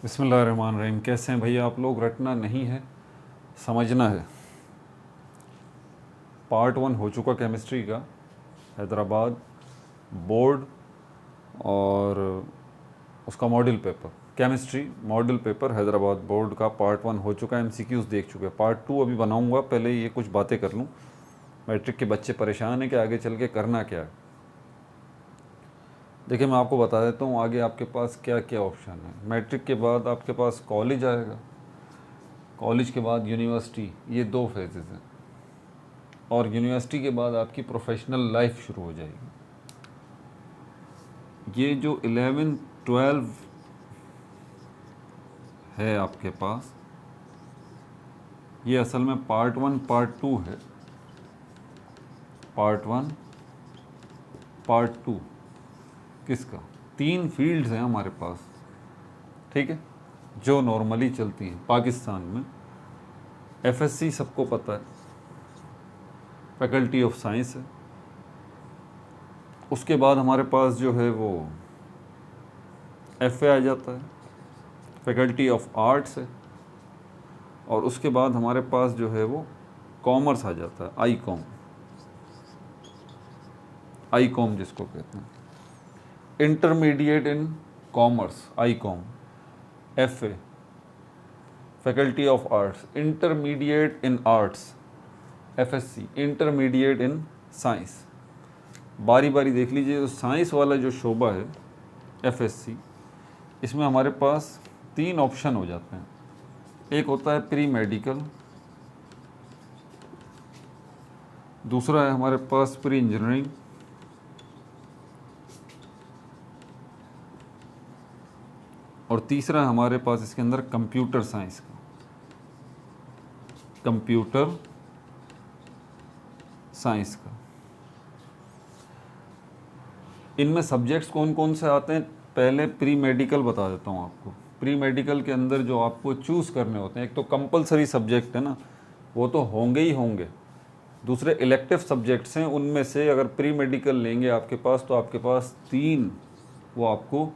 बिस्मिल्लाहिर्रहमानिर्रहीम। कैसे हैं भैया आप लोग? रटना नहीं है, समझना है। पार्ट 1 हो चुका केमिस्ट्री का, हैदराबाद बोर्ड, और उसका model paper. Chemistry model paper Hyderabad board का पार्ट 1 हो चुका है, एमसीक्यूज़ देख चुके हैं। पार्ट 2 अभी बनाऊंगा, पहले ये कुछ बातें कर लूँ। मैट्रिक के बच्चे परेशान हैं कि आगे चल के करना क्या है। देखिए, मैं आपको बता देता हूँ आगे आपके पास क्या क्या ऑप्शन है। मैट्रिक के बाद आपके पास कॉलेज आएगा, कॉलेज के बाद यूनिवर्सिटी, ये 2 फेजेज़ हैं। और यूनिवर्सिटी के बाद आपकी प्रोफेशनल लाइफ शुरू हो जाएगी। ये जो 11-12 है आपके पास, ये असल में पार्ट 1 पार्ट 2 है। पार्ट 1 पार्ट 2 किसका? 3 फील्ड्स हैं हमारे पास, ठीक है, जो नॉर्मली चलती हैं पाकिस्तान में। एफएससी सबको पता है, फैकल्टी ऑफ साइंस है। उसके बाद हमारे पास जो है वो एफए आ जाता है, फैकल्टी ऑफ आर्ट्स है। और उसके बाद हमारे पास जो है वो कॉमर्स आ जाता है, आई कॉम जिसको कहते हैं, intermediate in commerce, I com. FA faculty of arts, intermediate in arts, FSc intermediate in science. बारी बारी देख लीजिए, जो साइंस वाला जो शोबा है एफएससी, इसमें हमारे पास 3 ऑप्शन हो जाते हैं। एक होता है प्री मेडिकल, दूसरा है हमारे पास प्री इंजीनियरिंग, और तीसरा है हमारे पास इसके अंदर कंप्यूटर साइंस का, कंप्यूटर साइंस का। इनमें सब्जेक्ट्स कौन कौन से आते हैं, पहले प्री मेडिकल बता देता हूँ आपको। प्री मेडिकल के अंदर जो आपको चूज़ करने होते हैं, एक तो कंपलसरी सब्जेक्ट है ना, वो तो होंगे ही होंगे। दूसरे इलेक्टिव सब्जेक्ट्स हैं, उनमें से अगर प्री मेडिकल लेंगे आपके पास, तो आपके पास 3 वो आपको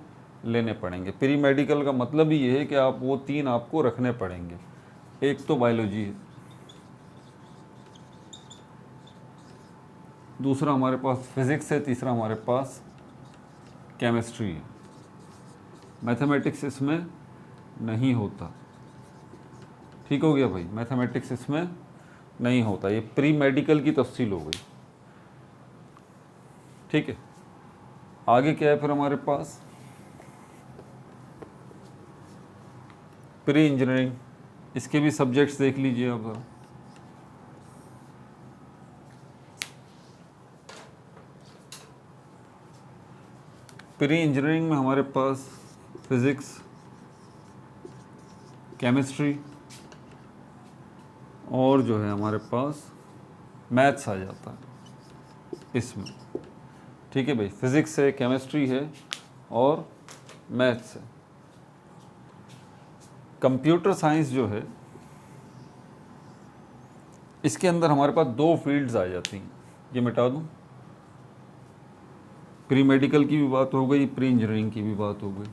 लेने पड़ेंगे। प्री मेडिकल का मतलब ही ये है कि आप वो 3 आपको रखने पड़ेंगे। एक तो बायोलॉजी है, दूसरा हमारे पास फिज़िक्स है, तीसरा हमारे पास केमिस्ट्री है। मैथमेटिक्स इसमें नहीं होता, ठीक हो गया भाई, मैथमेटिक्स इसमें नहीं होता। ये प्री मेडिकल की तफसील हो गई, ठीक है। आगे क्या है फिर हमारे पास, प्री इंजीनियरिंग। इसके भी सब्जेक्ट्स देख लीजिए आप ज़रा। प्री इंजीनियरिंग में हमारे पास फिज़िक्स, केमिस्ट्री, और जो है हमारे पास मैथ्स आ जाता है इसमें, ठीक है भाई। फिज़िक्स है, केमिस्ट्री है और मैथ्स है। कंप्यूटर साइंस जो है, इसके अंदर हमारे पास 2 फील्ड्स आ जाती हैं। ये मिटा दूँ, प्री मेडिकल की भी बात हो गई, प्री इंजीनियरिंग की भी बात हो गई।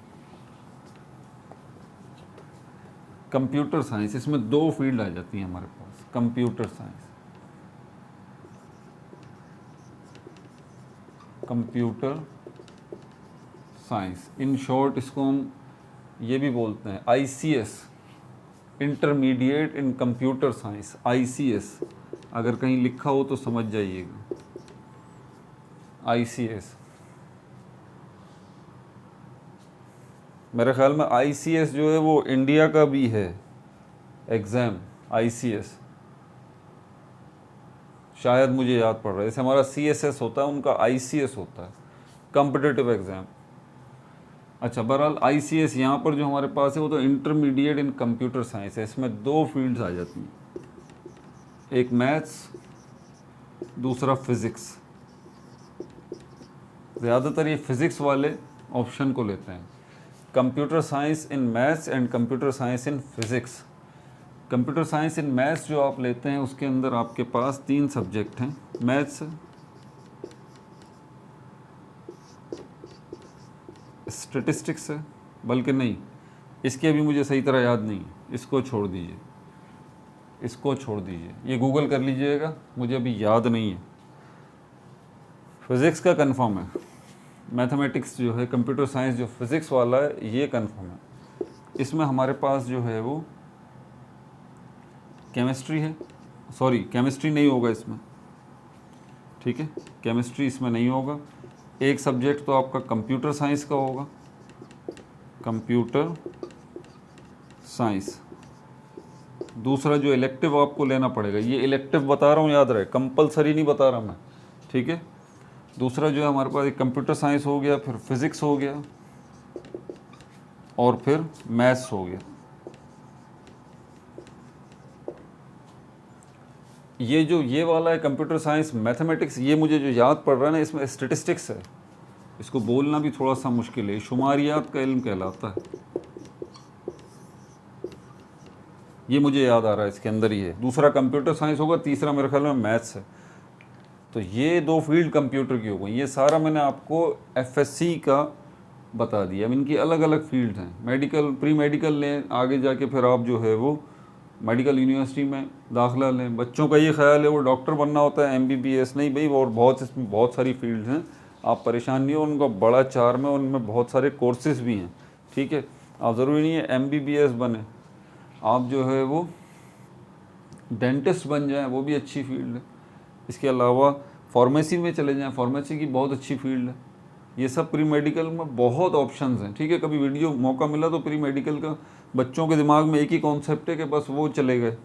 कंप्यूटर साइंस, इसमें 2 फील्ड आ जाती हैं हमारे पास। Computer science, computer science, in short इसको हम ये भी बोलते हैं ICS, intermediate in computer science, ICS. अगर कहीं लिखा हो तो समझ जाइएगा, आईसीएस। मेरे ख्याल में आईसीएस जो है वो इंडिया का भी है एग्ज़ाम, आईसीएस शायद, मुझे याद पड़ रहा है। जैसे हमारा सीएसएस होता है, उनका आईसीएस होता है, कॉम्पिटिटिव एग्ज़ाम। अच्छा, बहरहाल आईसीएस यहाँ पर जो हमारे पास है वो तो इंटरमीडिएट इन कंप्यूटर साइंस है। इसमें 2 फील्ड्स आ जाती हैं, एक मैथ्स, दूसरा फिज़िक्स। ज़्यादातर ये फिज़िक्स वाले ऑप्शन को लेते हैं, computer science in maths and computer science in physics. Computer science in maths जो आप लेते हैं, उसके अंदर आपके पास 3 सब्जेक्ट हैं, मैथ्स, स्टैटिस्टिक्स है, बल्कि नहीं, इसके भी मुझे सही तरह याद नहीं है, इसको छोड़ दीजिए, इसको छोड़ दीजिए, ये गूगल कर लीजिएगा, मुझे अभी याद नहीं है। फिज़िक्स का कंफर्म है, मैथमेटिक्स जो है, कंप्यूटर साइंस जो फिज़िक्स वाला है ये कंफर्म है। इसमें हमारे पास जो है वो केमिस्ट्री है, सॉरी केमिस्ट्री नहीं होगा इसमें, ठीक है, केमिस्ट्री इसमें नहीं होगा। एक सब्जेक्ट तो आपका कंप्यूटर साइंस का होगा, कंप्यूटर साइंस। दूसरा जो इलेक्टिव आपको लेना पड़ेगा, ये इलेक्टिव बता रहा हूँ, याद रहे, कंपलसरी नहीं बता रहा मैं, ठीक है। दूसरा जो है हमारे पास एक कंप्यूटर साइंस हो गया, फिर फिज़िक्स हो गया और फिर मैथ्स हो गया। ये वाला है कंप्यूटर साइंस मैथमेटिक्स, ये मुझे जो याद पड़ रहा है ना, इसमें स्टेटिस्टिक्स है, इसको बोलना भी थोड़ा सा मुश्किल है, शुमारियात का इल्म कहलाता है, ये मुझे याद आ रहा है, इसके अंदर ही है। दूसरा कंप्यूटर साइंस होगा, तीसरा मेरे ख्याल में मैथ्स है। तो ये दो फील्ड कंप्यूटर की हो गई। ये सारा मैंने आपको एफएससी का बता दिया। अब इनकी अलग अलग फील्ड हैं। मेडिकल, प्री मेडिकल लें, आगे जाके फिर आप जो है वो मेडिकल यूनिवर्सिटी में दाखिला लें। बच्चों का ये ख्याल है वो डॉक्टर बनना होता है, एमबीबीएस नहीं भाई, और बहुत इसमें बहुत सारी फील्ड हैं, आप परेशान नहीं हो, उनका बड़ा चार्म है, उनमें बहुत सारे कोर्सेज भी हैं, ठीक है। आप ज़रूरी नहीं है एमबीबीएस बने, आप जो है वो डेंटिस्ट बन जाएं, वो भी अच्छी फील्ड है। इसके अलावा फार्मेसी में चले जाएं, फार्मेसी की बहुत अच्छी फील्ड है। ये सब प्री मेडिकल में बहुत ऑप्शंस हैं, ठीक है। कभी वीडियो मौका मिला तो प्री मेडिकल का बच्चों के दिमाग में एक ही कॉन्सेप्ट है कि बस वो चले गए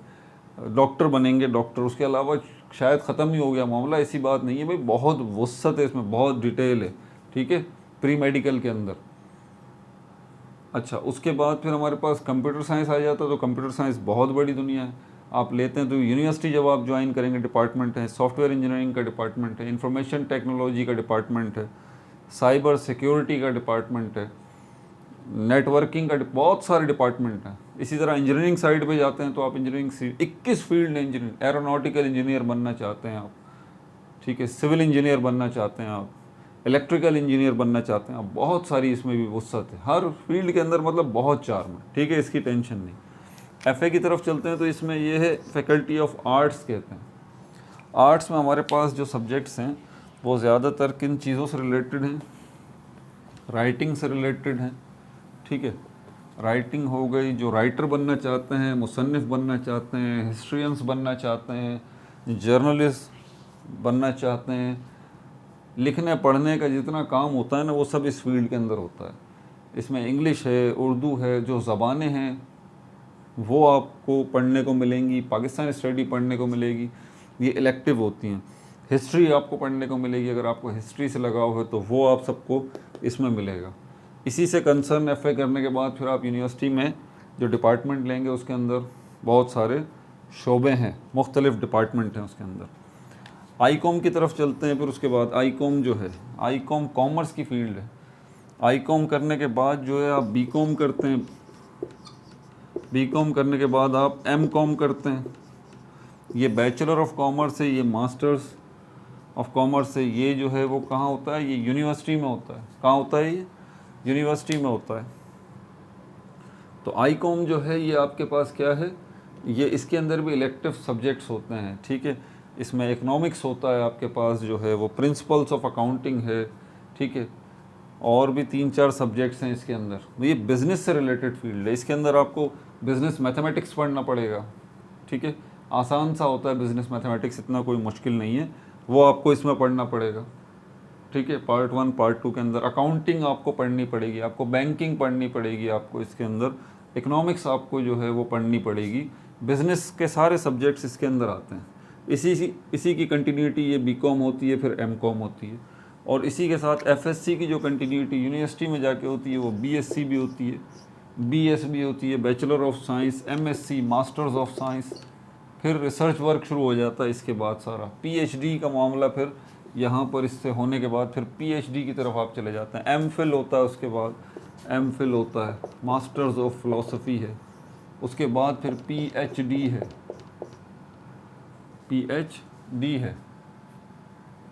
डॉक्टर बनेंगे, डॉक्टर, उसके अलावा शायद ख़त्म ही हो गया मामला। ऐसी बात नहीं है भाई, बहुत वुसअत है इसमें, बहुत डिटेल है, ठीक है, प्री मेडिकल के अंदर। अच्छा, उसके बाद फिर हमारे पास कंप्यूटर साइंस आ जाता है। तो कंप्यूटर साइंस बहुत बड़ी दुनिया है। आप लेते हैं तो यूनिवर्सिटी जब आप ज्वाइन करेंगे, डिपार्टमेंट है, सॉफ्टवेयर इंजीनियरिंग का डिपार्टमेंट है, इंफॉर्मेशन टेक्नोलॉजी का डिपार्टमेंट है, साइबर सिक्योरिटी का डिपार्टमेंट है, नेटवर्किंग का बहुत सारे डिपार्टमेंट हैं। इसी तरह इंजीनियरिंग साइड पे जाते हैं तो आप इंजीनियरिंग से 21 फील्ड है इंजीनियरिंग। एरोनॉटिकल इंजीनियर बनना चाहते हैं आप, ठीक है, सिविल इंजीनियर बनना चाहते हैं आप, इलेक्ट्रिकल इंजीनियर बनना चाहते हैं आप, बहुत सारी इसमें भी वुसअत है। हर फील्ड के अंदर मतलब बहुत चार्म है, ठीक है, इसकी टेंशन नहीं। एफए की तरफ चलते हैं तो इसमें ये है फैकल्टी ऑफ आर्ट्स कहते हैं। आर्ट्स में हमारे पास जो सब्जेक्ट्स हैं वो ज़्यादातर किन चीज़ों से रिलेटेड हैं? राइटिंग से रिलेटेड हैं, ठीक है। राइटिंग हो गई, जो राइटर बनना चाहते हैं, मुसन्निफ़ बनना चाहते हैं, हिस्ट्रियंस बनना चाहते हैं, जर्नलिस्ट बनना चाहते हैं, लिखने पढ़ने का जितना काम होता है ना वो सब इस फील्ड के अंदर होता है। इसमें इंग्लिश है, उर्दू है, जो ज़बानें हैं वो आपको पढ़ने को मिलेंगी, पाकिस्तानी स्टडी पढ़ने को मिलेगी, ये इलेक्टिव होती हैं। हिस्ट्री आपको पढ़ने को मिलेगी, अगर आपको हिस्ट्री से लगाव है तो वो आप सबको इसमें मिलेगा। इसी से कंसर्न एफए करने के बाद फिर आप यूनिवर्सिटी में जो डिपार्टमेंट लेंगे उसके अंदर बहुत सारे शोबे हैं, मुख्तलिफ डिपार्टमेंट हैं उसके अंदर। आईकॉम की तरफ चलते हैं। फिर उसके बाद आईकॉम जो है, आईकॉम कॉमर्स की फील्ड है। आईकॉम करने के बाद जो है आप बीकॉम करते हैं, बीकॉम करने के बाद आप एमकॉम करते हैं। ये बैचलर ऑफ कॉमर्स है, ये मास्टर्स ऑफ कॉमर्स है। ये जो है वो कहाँ होता है? ये यूनिवर्सिटी में होता है। कहाँ होता है? ये यूनिवर्सिटी में होता है। तो आईकॉम जो है ये आपके पास क्या है, ये इसके अंदर भी इलेक्टिव सब्जेक्ट्स होते हैं, ठीक है। इसमें इकनॉमिक्स होता है आपके पास, जो है वो प्रिंसिपल्स ऑफ अकाउंटिंग है, ठीक है, और भी 3-4 सब्जेक्ट्स हैं इसके अंदर। ये बिज़नेस से रिलेटेड फील्ड है। इसके अंदर आपको बिज़नेस मैथमेटिक्स पढ़ना पड़ेगा, ठीक है। आसान सा होता है बिज़नेस मैथमेटिक्स, इतना कोई मुश्किल नहीं है, वो आपको इसमें पढ़ना पड़ेगा, ठीक है। पार्ट 1 पार्ट 2 के अंदर अकाउंटिंग आपको पढ़नी पड़ेगी, आपको बैंकिंग पढ़नी पड़ेगी, आपको इसके अंदर इकनॉमिक्स आपको जो है वो पढ़नी पड़ेगी। बिज़नेस के सारे सब्जेक्ट्स इसके अंदर आते हैं। इसी की कंटिन्यूटी ये बीकॉम होती है, फिर एमकॉम होती है। और इसी के साथ एफएससी की जो कंटिन्यूटी यूनिवर्सिटी में जाके होती है वो बीएससी भी होती है, बीएस भी होती है, bachelor of science, MSc, masters of science. फिर रिसर्च वर्क शुरू हो जाता है इसके बाद सारा। पीएचडी का मामला फिर यहाँ पर इससे होने के बाद फिर पीएचडी की तरफ आप चले जाते हैं। एमफिल होता है, उसके बाद एमफिल होता है, मास्टर्स ऑफ फिलॉसफी है। उसके बाद फिर पीएचडी है, पीएचडी है,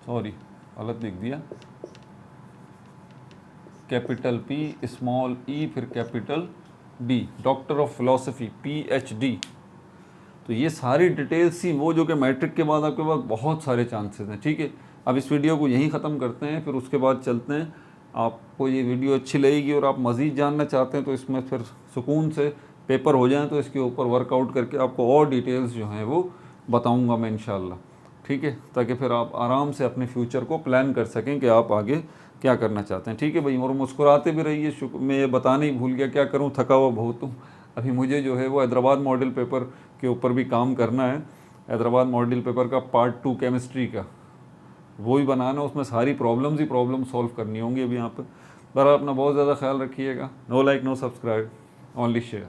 सॉरी गलत लिख दिया, कैपिटल पी स्मॉल ई फिर capital D, doctor of philosophy, PhD। तो ये सारी डिटेल्स ही वो जो कि मैट्रिक के बाद आपके पास बहुत सारे चांसेस हैं। ठीक है, अब इस वीडियो को यहीं ख़त्म करते हैं, फिर उसके बाद चलते हैं। आपको ये वीडियो अच्छी लगेगी और आप मज़ीद जानना चाहते हैं तो इसमें फिर सुकून से पेपर हो जाएं तो इसके ऊपर वर्कआउट करके आपको और डिटेल्स जो हैं वो बताऊंगा मैं इंशाल्लाह। ठीक है, ताकि फिर आप आराम से अपने फ्यूचर को प्लान कर सकें कि आप आगे क्या करना चाहते हैं। ठीक है भाई, और मुस्कुराते भी रहिए। मैं ये बताना ही भूल गया, क्या करूँ, थका हुआ बहुत हूँ। अभी मुझे जो है वो हैदराबाद मॉडल पेपर के ऊपर भी काम करना है। हैदराबाद मॉडल पेपर का पार्ट 2 केमिस्ट्री का वो भी बनाना, उसमें सारी प्रॉब्लम्स ही प्रॉब्लम सॉल्व करनी होंगी अभी यहाँ पर। बहरहाल अपना बहुत ज़्यादा ख्याल रखिएगा। No like no subscribe, only share.